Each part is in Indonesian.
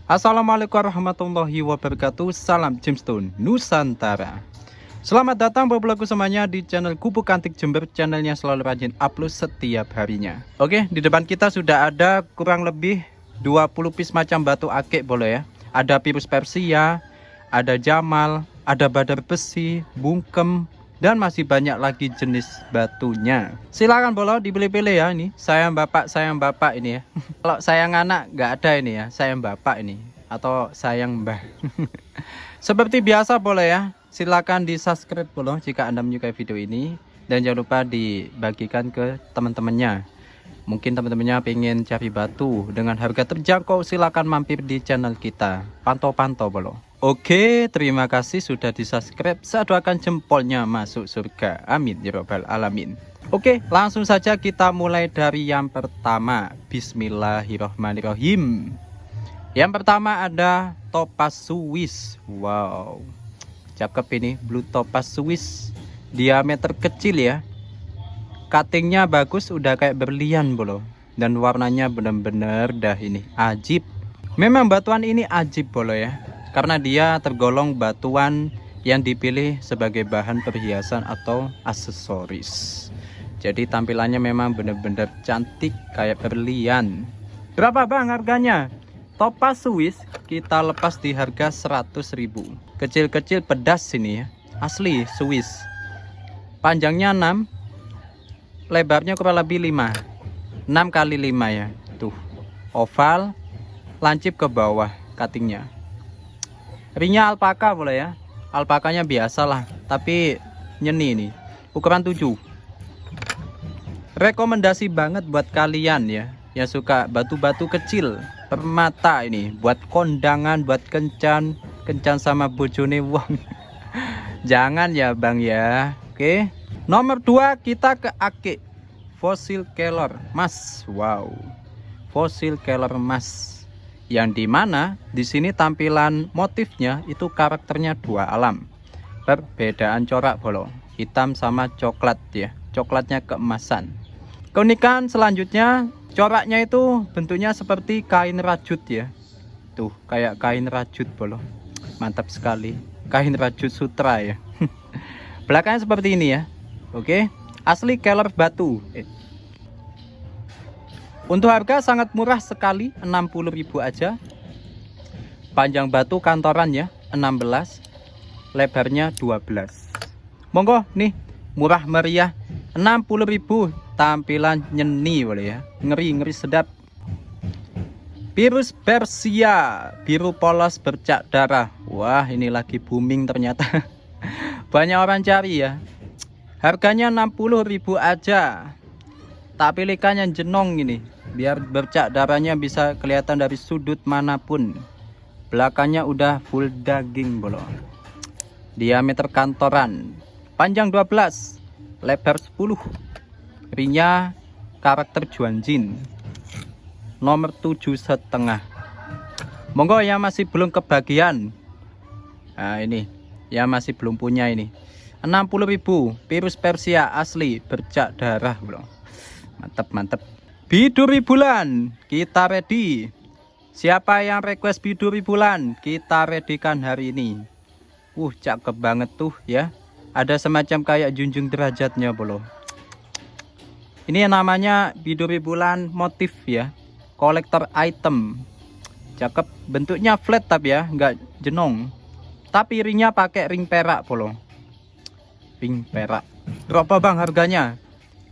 Assalamualaikum warahmatullahi wabarakatuh. Salam Gemstone Nusantara. Selamat datang bapak-bapak semuanya di channel Gubuk Antik Jember. Channelnya selalu rajin upload setiap harinya. Oke, di depan kita sudah ada kurang lebih 20 piece macam batu akik boleh ya. Ada Pirus Persia, ada Jamal, ada badar besi, bungkem, dan masih banyak lagi jenis batunya. Silakan bolo dipilih-pilih ya. Ini sayang bapak ini ya. Kalau sayang anak nggak ada ini ya, sayang bapak ini atau sayang mbah. Seperti biasa boleh ya, silakan di subscribe bolo jika anda menyukai video ini, dan jangan lupa dibagikan ke teman-temannya. Mungkin teman-temannya pengen cari batu dengan harga terjangkau, silakan mampir di channel kita. Pantau-pantau bolo. Oke, terima kasih sudah di subscribe. Saya doakan jempolnya masuk surga. Amin ya robbal alamin. Oke, langsung saja kita mulai dari yang pertama. Bismillahirrohmanirrohim. Yang pertama ada topaz Swiss. Wow, cakep ini, blue topaz Swiss. Diameter kecil ya. Cuttingnya bagus, udah kayak berlian bolo. Dan warnanya bener-bener dah ini ajib. Memang batuan ini ajib bolo ya, karena dia tergolong batuan yang dipilih sebagai bahan perhiasan atau aksesoris. Jadi tampilannya memang benar-benar cantik kayak berlian. Berapa bang harganya? Topaz Swiss kita lepas di harga 100.000. Kecil-kecil pedas ini ya, asli Swiss. Panjangnya 6, lebarnya kurang lebih 5, 6 kali 5 ya. Tuh, oval, lancip ke bawah cuttingnya. Ringnya alpaka boleh ya. Alpakanya biasalah, tapi nyeni nih. Ukuran 7. Rekomendasi banget buat kalian ya yang suka batu-batu kecil, permata ini, buat kondangan, buat kencan sama bojone wong. Jangan ya bang ya. Oke. Nomor 2 kita ke akik. Fossil Keller Mas. Wow. Fossil Keller Mas. Yang dimana di sini tampilan motifnya itu karakternya dua alam, perbedaan corak bolo, hitam sama coklat ya, coklatnya keemasan. Keunikan selanjutnya, coraknya itu bentuknya seperti kain rajut ya, tuh kayak kain rajut bolo, mantap sekali, kain rajut sutra ya. Belakangnya seperti ini ya. Oke, asli Keller batu. Untuk harga sangat murah sekali, 60.000 aja. Panjang batu kantoran ya, 16, lebarnya 12. Monggo nih, murah meriah, 60.000, tampilan nyeni boleh ya, ngeri sedap. Pirus Persia, biru polos bercak darah. Wah, ini lagi booming ternyata. Banyak orang cari ya. Harganya 60.000 aja. Tak pilihkan yang jenong ini, biar bercak darahnya bisa kelihatan dari sudut manapun. Belakangnya udah full daging bolo. Diameter kantoran, panjang 12, lebar 10. Ringnya karakter Juanjin, nomor 7,5. Monggo yang masih belum kebagian. Nah ini yang masih belum punya ini, 60.000. Pirus Persia asli bercak darah bro. Mantap. Biduri bulan kita ready. Siapa yang request biduri bulan, kita readykan hari ini. Cakep banget tuh ya. Ada semacam kayak junjung derajatnya bolo. Ini namanya biduri bulan motif ya, kolektor item. Cakep, bentuknya flat tapi ya, nggak jenong. Tapi ringnya pakai ring perak bolo. Ring perak. Berapa bang harganya?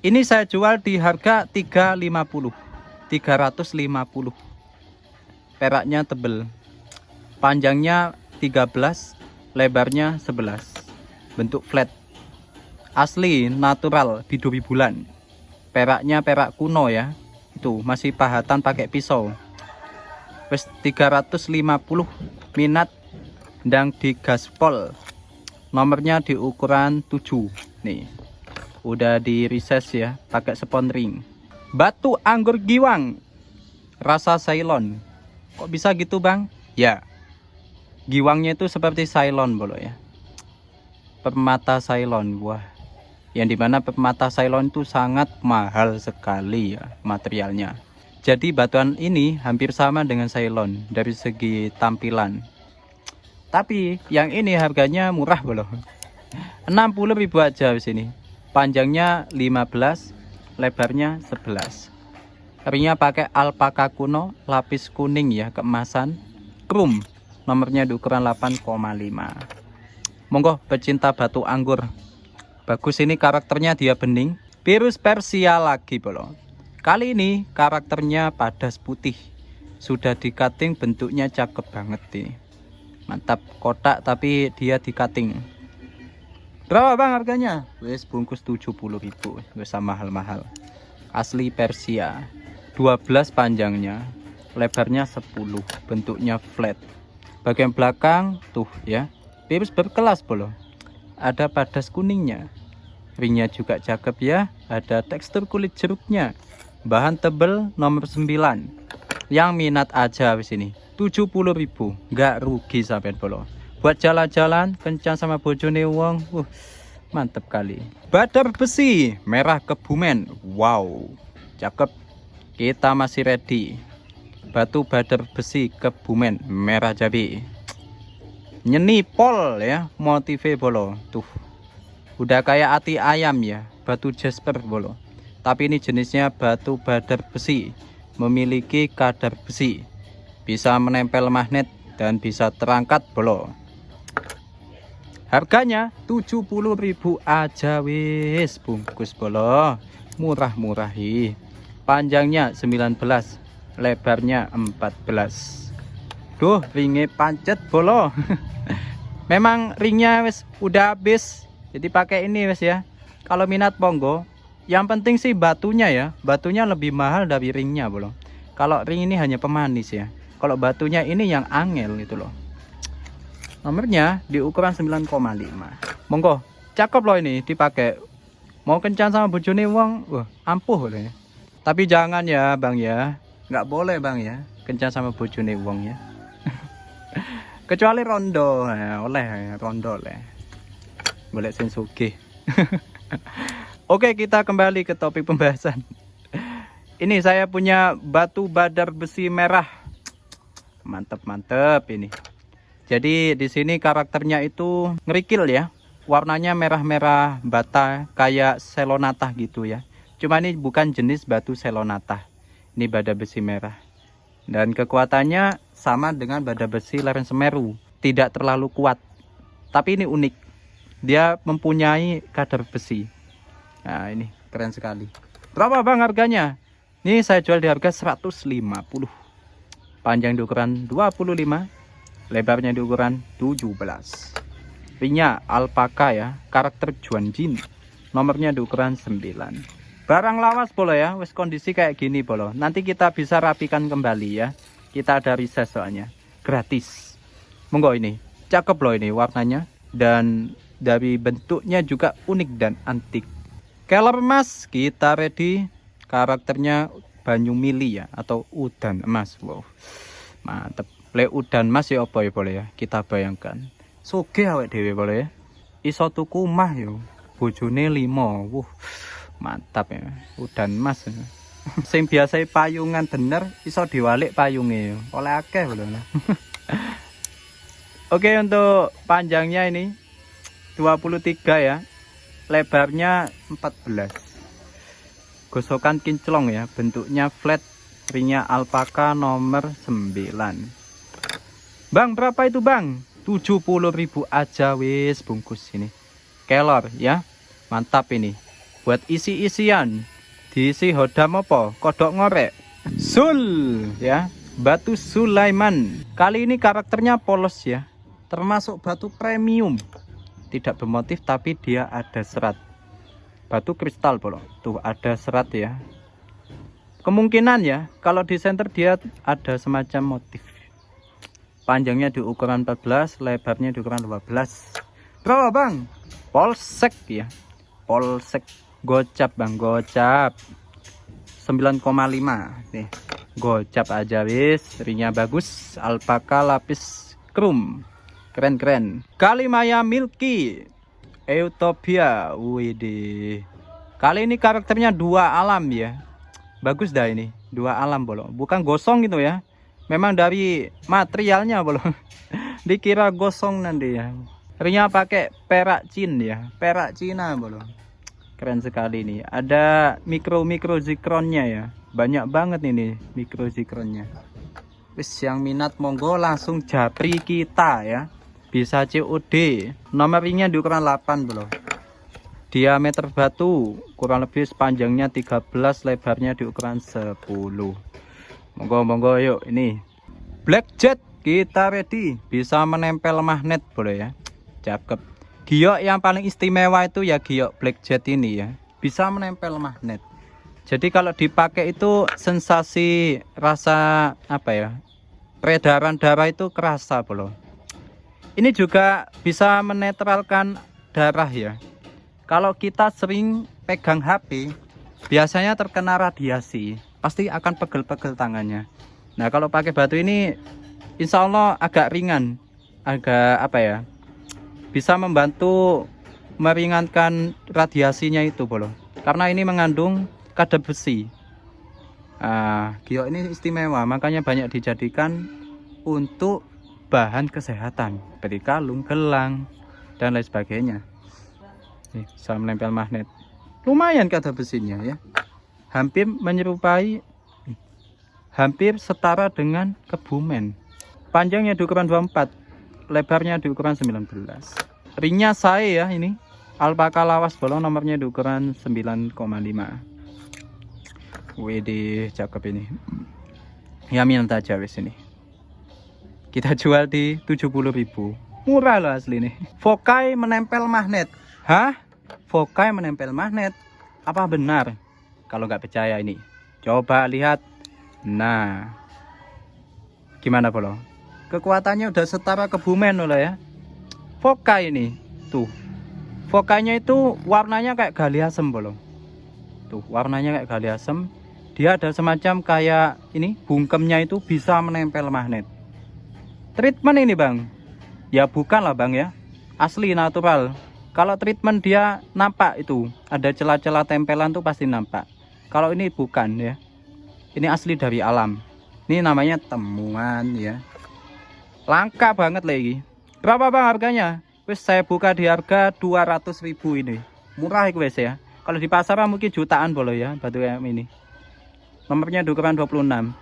Ini saya jual di harga 350. Peraknya tebel. Panjangnya 13, lebarnya 11. Bentuk flat. Asli natural biduri bulan. Peraknya perak kuno ya. Itu masih pahatan pakai pisau. Wes 350, minat ndang di gaspol. Nomornya di ukuran 7. Nih. Udah di recess ya, pakai spon ring. Batu anggur giwang, rasa Ceylon. Kok bisa gitu bang? Ya, giwangnya itu seperti Ceylon bolo ya, permata Ceylon. Wah, yang dimana permata Ceylon itu sangat mahal sekali ya materialnya. Jadi batuan ini hampir sama dengan Ceylon dari segi tampilan. Tapi yang ini harganya murah loh. 60.000 aja di sini. Panjangnya 15, lebarnya 11. Ringnya pakai alpaka kuno, lapis kuning ya, keemasan, chrome. Nomornya di ukuran 8,5. Monggo pecinta batu anggur. Bagus ini karakternya, dia bening. Virus Persia lagi bolo. Kali ini karakternya padas putih. Sudah di cutting, bentuknya cakep banget ini. Mantap, kotak tapi dia di cutting. Berapa bang harganya? Wes bungkus 70.000. Wes mahal-mahal. Asli Persia. 12 panjangnya, lebarnya 10, bentuknya flat. Bagian belakang tuh ya, virus berkelas bolo. Ada padas kuningnya. Ringnya juga cakep ya, ada tekstur kulit jeruknya. Bahan tebel nomor 9. Yang minat aja di sini. 70.000, nggak rugi sampai bolo. Buat jalan-jalan kencan sama bojone wong, mantep kali. Badar besi merah Kebumen. Wow, cakep. Kita masih ready. Batu badar besi Kebumen merah Jambi. Nyeni pol ya, motive bolo. Tuh. Udah kayak ati ayam ya, batu jasper bolo. Tapi ini jenisnya batu badar besi. Memiliki kadar besi. Bisa menempel magnet dan bisa terangkat bolo. Harganya 70.000 aja wis bungkus bolo. Murah-murahi. Panjangnya 19, lebarnya 14. Duh, ringnya pancet bolo. Memang ringnya wis udah habis, jadi pakai ini wis ya. Kalau minat monggo. Yang penting sih batunya ya. Batunya lebih mahal dari ringnya bolo. Kalau ring ini hanya pemanis ya. Kalau batunya ini yang angel gitu loh. Nomornya di ukuran 9,5. Monggo, cakep loh ini dipakai. Mau kencan sama bojone wong, wah ampuh loh ya. Tapi jangan ya bang ya, nggak boleh bang ya, kencan sama bojone wong ya. Kecuali rondo, nah, oleh rondo lah. Boleh sensuke. Oke, kita kembali ke topik pembahasan. Ini saya punya batu badar besi merah, mantep ini. Jadi di sini karakternya itu ngerikil ya, warnanya merah-merah bata kayak selonata gitu ya. Cuma ini bukan jenis batu selonata. Ini bada besi merah. Dan kekuatannya sama dengan bada besi lereng Semeru. Tidak terlalu kuat. Tapi ini unik. Dia mempunyai kadar besi. Nah ini keren sekali. Berapa bang harganya? Ini saya jual di harga 150. Panjang di ukuran 25. Lebarnya di ukuran 17. Ringnya alpaka ya. Karakter Juanjin. Nomornya di ukuran 9. Barang lawas bolo ya, wes kondisi kayak gini bolo. Nanti kita bisa rapikan kembali ya. Kita ada riset soalnya, gratis. Monggo ini, cakep loh ini warnanya. Dan dari bentuknya juga unik dan antik. Color emas, kita ready. Karakternya banyu mili ya, atau udan emas. Wow, mantep. Le udan emas ya apa ya bolo ya, kita bayangkan. Sugih awake dhewe bolo ya. Iso tuku mah yo, bojone 5. Mantap ya, udan emas. Sing biasa payungan bener iso diwalik payungnya oleh akeh lho. Oke, untuk panjangnya ini 23 ya, lebarnya 14. Gosokan kinclong ya, bentuknya flat, ringnya alpaka nomor 9. Bang, berapa itu bang? 70.000 aja wis bungkus ini. Kelor ya, mantap ini. Buat isi-isian, diisi hodam apa? Kodok ngorek. Sul ya, batu Sulaiman. Kali ini karakternya polos ya, termasuk batu premium. Tidak bermotif tapi dia ada serat. Batu kristal bolo. Tuh ada serat ya. Kemungkinan ya, kalau di center dia ada semacam motif. Panjangnya di ukuran 14, lebarnya di ukuran 12. Berapa bang? Polsek ya, polsek. Gocap bang, gocap 9,5 nih, gocap aja wis. Ringnya bagus, alpaka lapis chrome, keren. Kalimaya Milky Utopia, widih. Kali ini karakternya 2 alam ya, bagus dah ini. dua alam bolo, bukan gosong gitu ya, memang dari materialnya bolo. Dikira gosong nanti ya. Ringnya pakai perak Cina bolo. Keren sekali nih. Ada mikro zikronnya ya. Banyak banget ini mikro zikronnya. Wis yang minat monggo langsung japri kita ya. Bisa COD. Nomor ringnya di ukuran 8 bro. Diameter batu kurang lebih sepanjangnya 13, lebarnya di ukuran 10. Monggo yuk ini. Black Jet kita ready. Bisa menempel magnet boleh ya. Cakep. Giok yang paling istimewa itu ya giok Black Jet ini ya. Bisa menempel magnet. Jadi kalau dipakai itu sensasi rasa apa ya? Peredaran darah itu kerasa bro. Ini juga bisa menetralkan darah ya. Kalau kita sering pegang HP, biasanya terkena radiasi, pasti akan pegel-pegel tangannya. Nah kalau pakai batu ini, insya Allah agak ringan, agak apa ya? Bisa membantu meringankan radiasinya itu bro. Karena ini mengandung kadar besi. Giok ini istimewa, makanya banyak dijadikan untuk bahan kesehatan seperti kalung, gelang, dan lain sebagainya. Nih, bisa menempel magnet. Lumayan kadar besinya ya. Hampir setara dengan Kebumen. Panjangnya di ukuran 24, lebarnya di ukuran 19. Ringnya saya ya ini. Alpaka lawas bolong, nomornya di ukuran 9,5. WD cakep ini. Ya minta aja wis ini. Kita jual di 70.000. Murah loh asli nih. Fokai menempel magnet. Hah? Fokai menempel magnet? Apa benar? Kalau nggak percaya ini, coba lihat. Nah, gimana bro? Kekuatannya udah setara Kebumen loh ya. Fokai ini, tuh. Fokainya itu warnanya kayak gali asem bro. Tuh, warnanya kayak gali asem. Dia ada semacam kayak ini, bungkemnya itu bisa menempel magnet. Treatment ini bang? Ya bukan lah bang ya. Asli natural. Kalau treatment dia nampak itu, ada celah-celah tempelan tuh pasti nampak. Kalau ini bukan ya. Ini asli dari alam. Ini namanya temuan ya. Langka banget lagi. Berapa bang harganya? Wis saya buka di harga 200.000 ini. Murah itu wes ya. Kalau di pasaran mungkin jutaan boleh ya batu kayak ini. Nomornya di ukuran 26.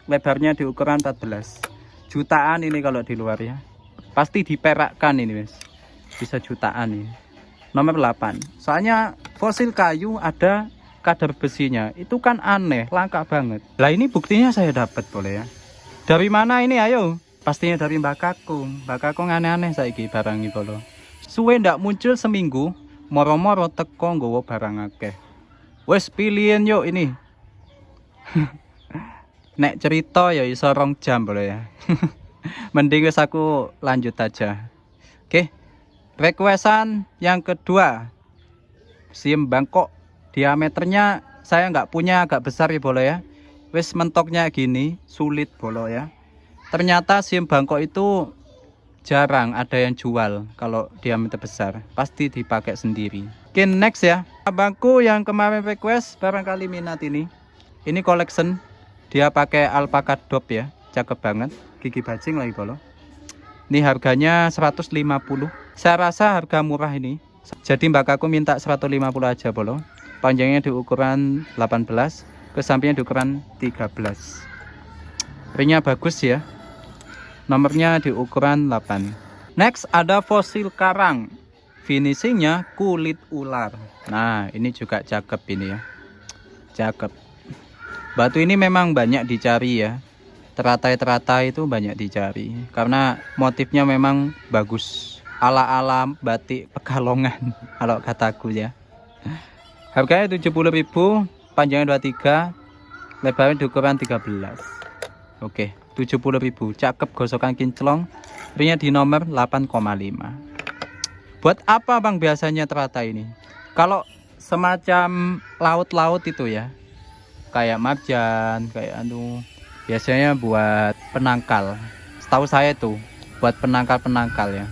Lebarnya di ukuran 14. Jutaan ini kalau di luar ya. Pasti diperakkan ini wes. Bisa jutaan ini. Nomor 8. Soalnya fosil kayu ada kadar besinya. Itu kan aneh, langka banget. Lah ini buktinya saya dapat boleh ya. Dari mana ini ayo? Pastinya dari Mbak Kakung. Mbak Kakung aneh-aneh saiki barang iki lho. Suwe ndak muncul seminggu, moro-moro teko nggawa barang akeh. Wes pilihin yuk ini. Nek cerita ya iso 2 jam boleh ya. Mending wes aku lanjut aja. Oke. Requestan yang kedua. SIM Bangkok. Diameternya saya nggak punya, agak besar ya boleh ya. Wes mentoknya gini, sulit boleh ya. Ternyata SIM Bangkok itu jarang ada yang jual kalau diameter besar, pasti dipakai sendiri. Oke, next ya. Abangku yang kemarin request barangkali minat ini. Ini collection, dia pakai alpaka dop ya, cakep banget. Gigi bajing lagi bolo. Ini harganya 150. Saya rasa harga murah ini. Jadi mbak aku minta 150 aja bolo. Panjangnya di ukuran 18, ke sampingnya di ukuran 13. Ringnya bagus ya. Nomornya di ukuran 8. Next ada fosil karang. Finishingnya kulit ular. Nah ini juga cakep ini ya. Cakep. Batu ini memang banyak dicari ya. Teratai-teratai itu banyak dicari. Karena motifnya memang bagus. Ala-ala batik Pekalongan. Kalau kataku ya. Harganya 70.000. Panjangnya 23. Lebarnya di ukuran 13. Oke. 70.000, cakep, gosokan kinclong. Ringnya di nomor 8,5. Buat apa bang biasanya teratai ini? Kalau semacam laut-laut itu ya, kayak marjan, kayak biasanya buat penangkal. Setahu saya tuh buat penangkal ya.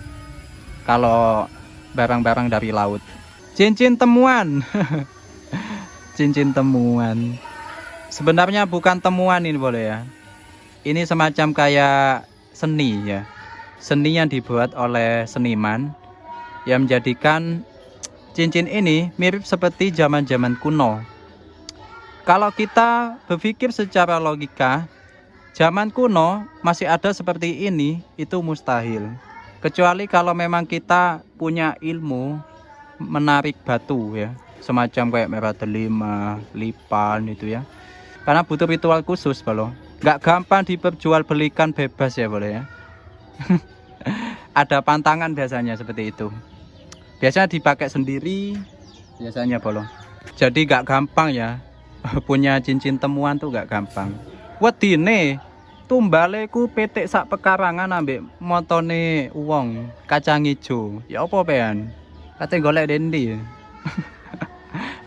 Kalau barang-barang dari laut. Cincin temuan. Cincin temuan. Sebenarnya bukan temuan ini boleh ya. Ini semacam kayak seni ya. Seni yang dibuat oleh seniman yang menjadikan cincin ini mirip seperti zaman-zaman kuno. Kalau kita berpikir secara logika, zaman kuno masih ada seperti ini, itu mustahil. Kecuali kalau memang kita punya ilmu menarik batu ya. Semacam kayak merah delima, lipan itu ya. Karena butuh ritual khusus bolo. Nggak gampang diperjualbelikan bebas ya boleh ya. Ada pantangan biasanya seperti itu. Biasanya dipakai sendiri biasanya bolo. Jadi nggak gampang ya. Punya cincin temuan tuh nggak gampang. Wedine tumbale ku petik sak pekarangan ambek motone wong kacang ijo. Ya apa pean? Kate golek dendi.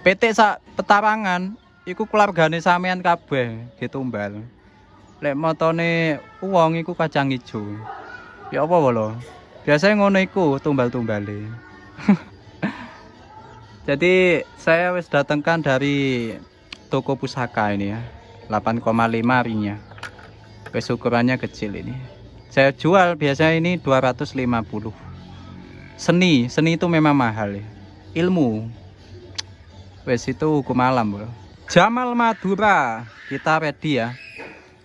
Petik sak petarangan iku keluargane sampean kabeh ditumbal. Lek motone wong iku kacang ijo. Ya apa bolo? Biasanya ngono iku tumbal-tumbale. Jadi saya wis datangkan dari toko pusaka ini ya. 8,5 rinya. Wis ukurannya kecil ini. Saya jual biasanya ini 250. Seni itu memang mahal ya. Ilmu wis itu hukum alam bro. Jamal Madura, kita ready ya.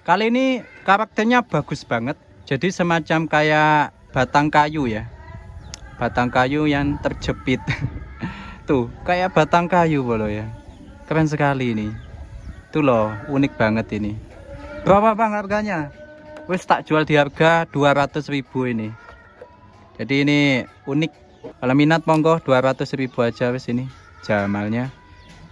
Kali ini karakternya bagus banget. Jadi semacam kayak batang kayu ya. Batang kayu yang terjepit. Tuh, kayak batang kayu bro ya. Keren sekali ini. Tuh loh, unik banget ini. Berapa bang harganya? Wis tak jual di harga 200.000 ini. Jadi ini unik. Kalau minat monggo 200.000 aja wis ini. Jamalnya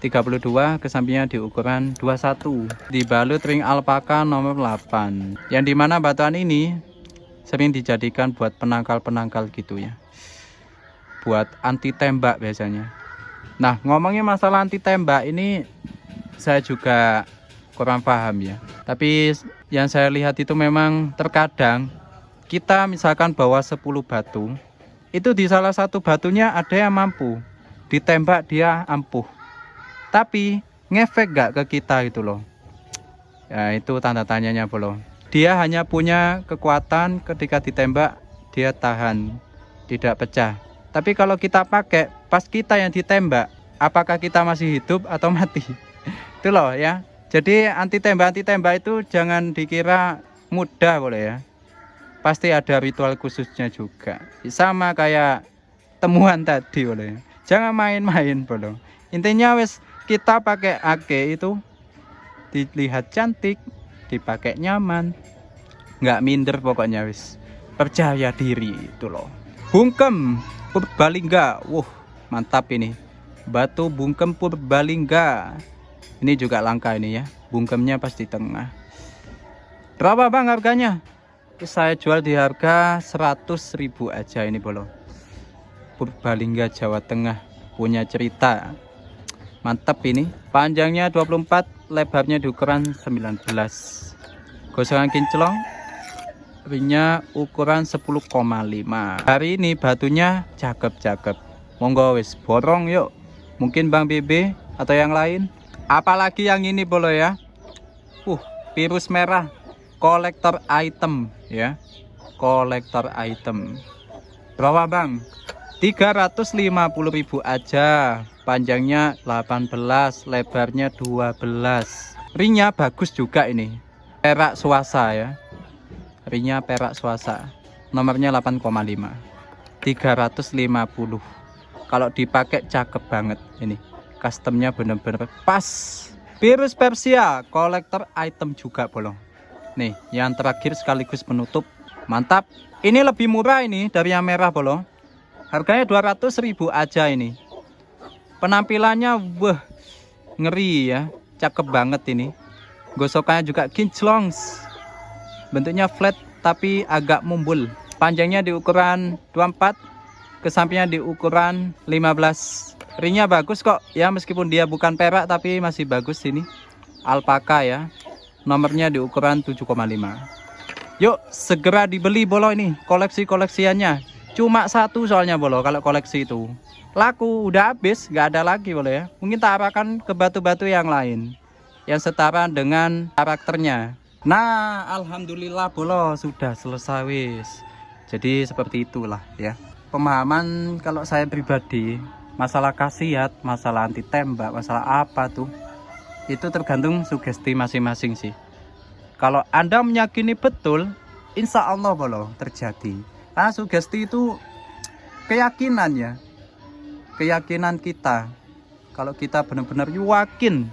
32, ke sampingnya di ukuran 21. Dibalut ring alpaka nomor 8. Yang dimana batuan ini sering dijadikan buat penangkal-penangkal gitu ya. Buat anti tembak biasanya. Nah, ngomongin masalah anti tembak ini saya juga kurang paham ya. Tapi yang saya lihat itu memang terkadang kita misalkan bawa 10 batu, itu di salah satu batunya ada yang mampu ditembak dia ampuh. Tapi ngefek gak ke kita itu loh. Ya itu tanda tanyanya bro. Dia hanya punya kekuatan ketika ditembak dia tahan, tidak pecah. Tapi kalau kita pakai pas kita yang ditembak, apakah kita masih hidup atau mati? Itu loh ya. Jadi anti tembak itu jangan dikira mudah boleh ya. Pasti ada ritual khususnya juga. Sama kayak temuan tadi boleh. Jangan main-main bro. Intinya wes kita pakai ake itu dilihat cantik, dipakai nyaman, nggak minder pokoknya wis. Percaya diri itu loh. Bungkem Purbalingga. Mantap ini. Batu bungkem Purbalingga. Ini juga langka ini ya. Bungkemnya pas di tengah. Berapa bang harganya? Saya jual di harga 100.000 aja ini bolo. Purbalingga Jawa Tengah punya cerita. Mantap ini. Panjangnya 24, lebarnya di ukuran 19. Gosongan kinclong. Ringnya ukuran 10,5. Hari ini batunya cakep-cakep. Monggo wis borong yuk. Mungkin Bang BB atau yang lain. Apalagi yang ini bolo ya. Virus merah. Kolektor item ya. Kolektor item. Berapa bang? 350.000 aja. Panjangnya 18, lebarnya 12. Ringnya bagus juga ini. Perak swasa ya. Ringnya perak swasa. Nomornya 8,5. 350. Kalau dipakai cakep banget ini. Customnya bener-bener pas. Virus Persia, kolektor item juga bolong. Nih, yang terakhir sekaligus penutup. Mantap. Ini lebih murah ini dari yang merah bolong. Harganya 200.000 aja ini. Penampilannya ngeri ya. Cakep banget ini. Gosokannya juga kinclongs. Bentuknya flat tapi agak mumbul. Panjangnya di ukuran 24, ke sampingnya di ukuran 15. Ringnya bagus kok ya, meskipun dia bukan perak tapi masih bagus ini. Alpaka ya. Nomornya di ukuran 7,5. Yuk segera dibeli bolo ini. Koleksi-koleksiannya cuma satu soalnya bolo. Kalau koleksi itu laku udah habis, nggak ada lagi bolo ya. Mungkin tak arahkan ke batu-batu yang lain. yang setara dengan karakternya. Nah, alhamdulillah bolo sudah selesai wis. Jadi seperti itulah ya. Pemahaman kalau saya pribadi, masalah khasiat, masalah anti tembak, masalah apa tuh, itu tergantung sugesti masing-masing sih. Kalau Anda meyakini betul, insya Allah bolo terjadi. Karena sugesti itu keyakinan ya, keyakinan kita. Kalau kita benar-benar yakin,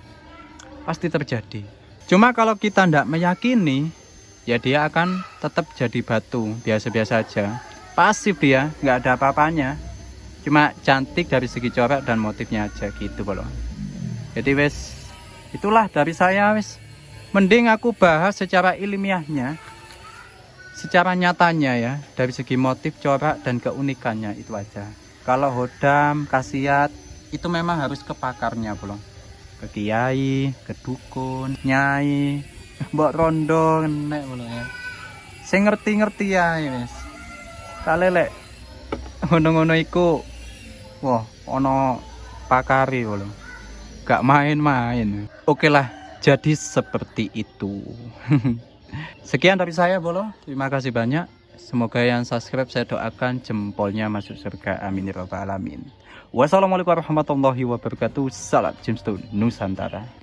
pasti terjadi. Cuma kalau kita tidak meyakini, ya dia akan tetap jadi batu, biasa-biasa aja. Pasif dia, nggak ada apa-apanya. Cuma cantik dari segi corak dan motifnya aja gitu bolo. Jadi wes, itulah dari saya wes. Mending aku bahas secara ilmiahnya, secara nyatanya ya, dari segi motif, corak dan keunikannya itu aja. Kalau hodam, khasiat, itu memang harus ke pakarnya bolo. Ke kiai, ke dukun, nyai, mbok rondo nek ngono ya. Sing ngerti-ngerti ya wis. Kalelek ngono-ngono iku wah ono pakari lho. Gak main-main. Oke lah, jadi seperti itu. Sekian dari saya bolo. Terima kasih banyak. Semoga yang subscribe saya doakan jempolnya masuk surga. Amin ya rabbal alamin. Wassalamualaikum warahmatullahi wabarakatuh. Salam Gemstone Nusantara.